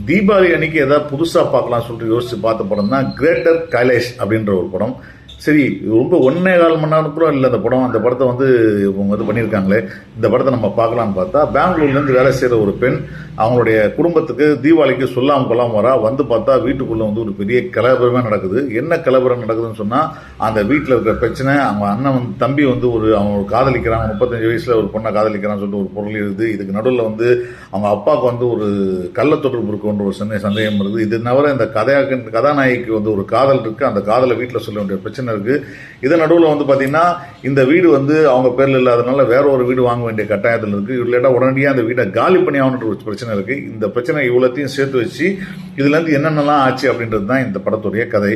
தீபாவளி அன்னைக்கு ஏதாவது புதுசாக பார்க்கலாம் சொல்லிட்டு யோசிச்சு பார்த்த படம் தான் கிரேட்டர் கைலேஷ் அப்படின்ற ஒரு படம். சரி, ரொம்ப 1.25 மணி நேரம் கூட இல்லை அந்த படம். அந்த படத்தை வந்து இவங்க வந்து பண்ணியிருக்காங்களே, இந்த படத்தை நம்ம பார்க்கலான்னு பார்த்தா, பெங்களூர்லேருந்து வேலை செய்கிற ஒரு பெண் அவங்களுடைய குடும்பத்துக்கு தீபாவளிக்கு சொல்லாமல் கொள்ளாமல் வரா. வந்து பார்த்தா வீட்டுக்குள்ளே வந்து ஒரு பெரிய கலவரமே நடக்குது. என்ன கலவரம் நடக்குதுன்னு சொன்னால், அந்த வீட்டில் இருக்கிற பிரச்சனை, அவங்க அண்ணன் வந்து தம்பி வந்து அவங்க காதலிக்கிறாங்க, 35 வயசில் ஒரு பொண்ணை காதலிக்கிறான்னு சொல்லிட்டு ஒரு பொருள் இருக்குது. இதுக்கு நடுவில் வந்து அவங்க அப்பாவுக்கு வந்து ஒரு கள்ள தொடர்பு இருக்குன்ற ஒரு சந்தேகம் இருக்குது. இது தவிர இந்த கதாநாயகிக்கு வந்து ஒரு காதல் இருக்குது. அந்த காதலை வீட்டில் சொல்ல வேண்டிய பிரச்சனை இருக்கு. இதன் நடுவில் வந்து பார்த்தீங்கன்னா, இந்த வீடு வந்து அவங்க பேரில் இல்லாதனால வேற ஒரு வீடு வாங்க வேண்டிய கட்டாயத்தில் இருக்கு. இல்லைன்னா உடனடியாக அந்த வீட்டை காலி பண்ணி ஆகணுன்ற ஒரு பிரச்சனை இருக்கு. இந்த பிரச்சனை இவ்வளோத்தையும் சேர்த்து வச்சு இதுலேருந்து என்னென்னலாம் ஆச்சு அப்படின்றது தான் இந்த படத்துடைய கதை.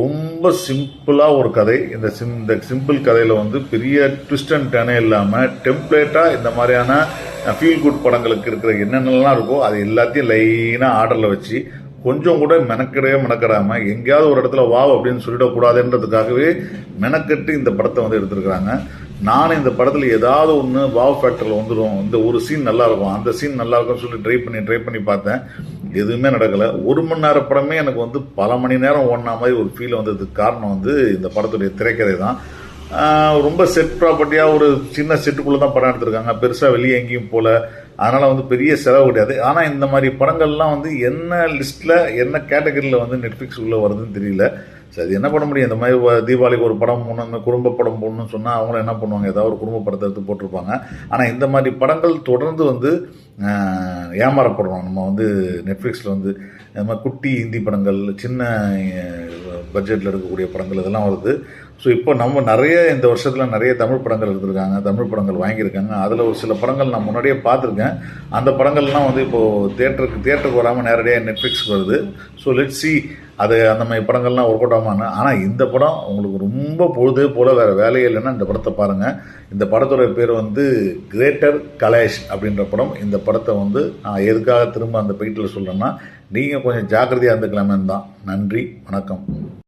ரொம்ப சிம்பிளாக ஒரு கதை. இந்த சிம்பிள் கதையில் வந்து பெரிய ட்விஸ்ட் அண்ட் டர்னே இல்லாமல் டெம்ப்ளேட்டாக இந்த மாதிரியான ஃபீல் குட் படங்களுக்கு இருக்கிற என்னென்னலாம் இருக்கோ அது எல்லாத்தையும் லைனாக ஆர்டரில் வச்சு கொஞ்சம் கூட மெனக்கெடாம எங்கேயாவது ஒரு இடத்துல வாவ் அப்படின்னு சொல்லிடக்கூடாதுன்றதுக்காகவே மெனக்கெட்டு இந்த படத்தை வந்து எடுத்திருக்கிறாங்க. நானும் இந்த படத்தில் ஏதாவது ஒன்று வாவ் ஃபேக்டரில் வந்துடும், இந்த ஒரு சீன் நல்லா இருக்கும், அந்த சீன் நல்லா இருக்கும்னு சொல்லி ட்ரை பண்ணி பார்த்தேன். எதுவுமே நடக்கலை. 1 மணி நேர படமே எனக்கு வந்து பல மணி நேரம் ஓடின மாதிரி ஒரு ஃபீல் வந்ததுக்கு காரணம் வந்து இந்த படத்துடைய திரைக்கதை தான். ரொம்ப செட் ப்ராப்பர்ட்டியாக ஒரு சின்ன செட்டுக்குள்ளே தான் படம் எடுத்திருக்காங்க. பெருசாக வெளியே எங்கேயும் போல. அதனால் வந்து பெரிய செலவு கிடையாது. ஆனால் இந்த மாதிரி படங்கள்லாம் வந்து என்ன லிஸ்ட்டில் என்ன கேட்டகரியில் வந்து நெட்ஃப்ளிக்ஸ் உள்ளே வருதுன்னு தெரியல. சரி, என்ன பண்ண முடியும்? இந்த மாதிரி தீபாவளிக்கு ஒரு படம் போடணும், குடும்ப படம் போடணும்னு சொன்னால் அவங்களும் என்ன பண்ணுவாங்க, ஏதாவது ஒரு குடும்ப படத்தை எடுத்து போட்டிருப்பாங்க. ஆனால் இந்த மாதிரி படங்கள் தொடர்ந்து வந்து ஏமாறப்படுறோம். நம்ம வந்து நெட்ஃப்ளிக்ஸில் வந்து இந்த மாதிரி குட்டி ஹிந்தி படங்கள், சின்ன பட்ஜெட்டில் எடுக்கக்கூடிய படங்கள் இதெல்லாம் வருது. ஸோ இப்போ நம்ம நிறைய இந்த வருஷத்தில் நிறைய தமிழ் படங்கள் எடுத்திருக்காங்க, தமிழ் படங்கள் வாங்கியிருக்காங்க. அதில் ஒரு சில படங்கள் நான் முன்னாடியே பார்த்துருக்கேன். அந்த படங்கள்லாம் வந்து இப்போது தியேட்டருக்கு வராமல் நேரடியாக நெட்ஃப்ளிக்ஸ்க்கு வருது. ஸோ லெட்ஸ் சி அது அந்த மாதிரி படங்கள்லாம் ஒர்க் அவுட் ஆகாமல். ஆனால் இந்த படம் உங்களுக்கு ரொம்ப பொழுதே போல் வேறு வேலையே இல்லைன்னா இந்த படத்தை பாருங்கள். இந்த படத்தோட பேர் வந்து கிரேட்டர் கைலேஷ் அப்படின்ற படம். இந்த படத்தை வந்து நான் எதுக்காக திரும்ப அந்த டைட்டில் சொல்கிறேன்னா, நீங்கள் கொஞ்சம் ஜாக்கிரதையாக இருந்துக்கலாமேன்னு தான். நன்றி, வணக்கம்.